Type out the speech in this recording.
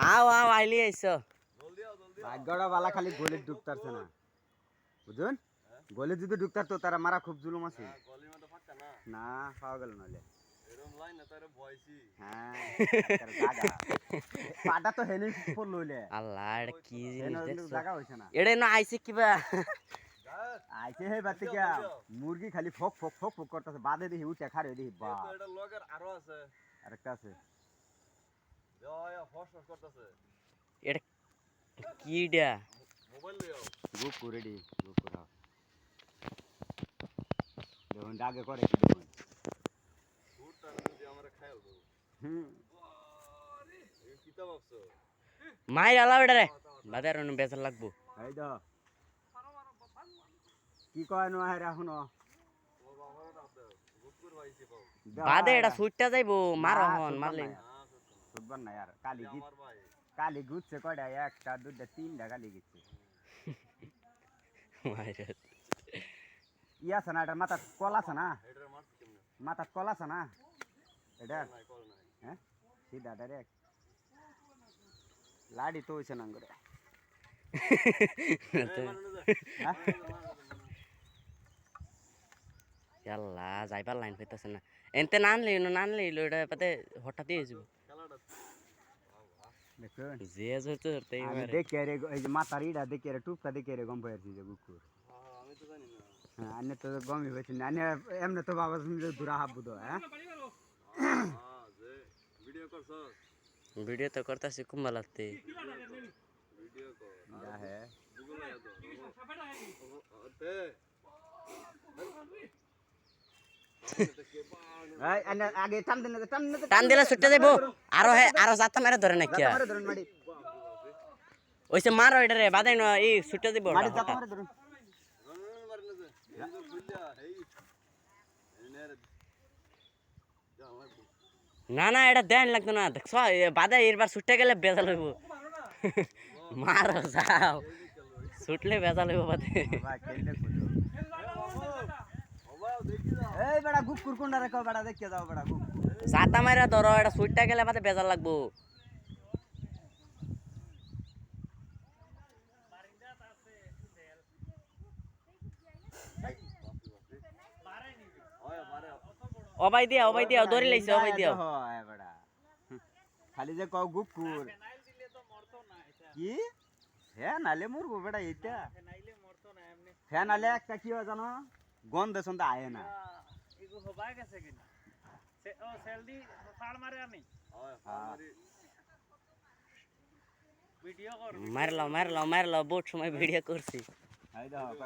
আও আও আইলি আইছো ভাগ্যটা বালা খালি গলি ঢুকতারছে না বুঝুন গলি যদি ঢুকতারতো তারা মারা খুব জুলুম আছে না পাওয়া গেল নালে হ্যাঁ পাটা তো হেনি ফুল লইলে আল্লাহ এটা কি জিনিস দেখছো জায়গা হইছে না এটা না আইছে কিবা আইছে হে বাতিকা মুরগি খালি ফক ফক ফক ফক করতেছে বাদে দেখি উঠে খারে দেখি বা এটা লগের আরো আছে আরেকটা আছে জয় ফস করতেছে এটা কিডা মোবাইল লিও গুপ রেডি গুপ করা দেখুন আগে করে কি দেখুন ফুটটা যদি আমরা খাইল দেব হুম এই কিতা ভাবছো মাই আলাও এটা রে বাজার অন্য বেজার লাগবো এই তো কি কয় নো আরে এখনো ও বাবারে দাও গুপুর ভাইছে পাও বাদে এটা সুইটটা যাইবো মারো হন মারলে সুবন না यार কালি গিত আমার ভাই কালি গুচ্ছে কয়টা একটা দুইটা তিনটা কালি গিচ্ছে মাইরে ইয়া আছে না এটা মাথা কল আছে না এটার মারতে কেমনে মাথা কল আছে না এটা নাই কল নাই হ্যাঁ সিধা ডাইরেক্ট লাডি তো হইছে না করে ইয়াল্লা যাইবার লাইন পাইতাছে না এনতে নানলি এটা পাতে হঠাৎই হয়ে যাব খেলাটা দেখুন যে ধরতে ধরতে আমি দেখে রে এই যে মাথার ইডা দেখে রে টুপটা দেখে রে গম পাইছি যে কুকুর আমি তো জানি না হ্যাঁ আনে তো গমই হইছে না আনে এমনে তো বাবা তুমি দূরা হাবু তো হ্যাঁ হ্যাঁ যে ভিডিও করছ ভিডিও তো করতাছি কুম্বা লাগতে ভিডিও কর যা হে গুগল আয়া তো তে এই আনে আগে টান দিলে ছুটে যাইবো আরো জাতা মেরে ধরে নাকি মারে ধরুন মারি ওইসে মারো এটা রে বাদে না এই ছুটে যাইবো মারি জাতা মারে ধরুন মার না যে এই তো খুললা এই এনে যা না এটা দেন লাগতো না দেখছ বাদে এরবার ছুটে গেলে বেজা লইব মারো যাও ছুটলে বেজা লইব বাদে ভাই খেললে খুঁজো বাবা দেখি দাও এই বেটা কুকুর কোনটা রেখো বেটা দেখে যাও বেটা কুকুর জাতা মাইরা ধরো এটা ছুটে গেলে বাদে বেজা লাগবো হয় মারে অবাই দিয়া ধরে লাইছে অবাই দিয়া হয় বেটা খালি যে কও কুকুর কি হ্যাঁ নালে মরবো বেটা এইটা ফ্যান আলে একটা কি হয় জানো গন্ধ সন্ধে আয় না হয় মারি মারলাও বহুত সময় ভিডিও করছি এই দেখো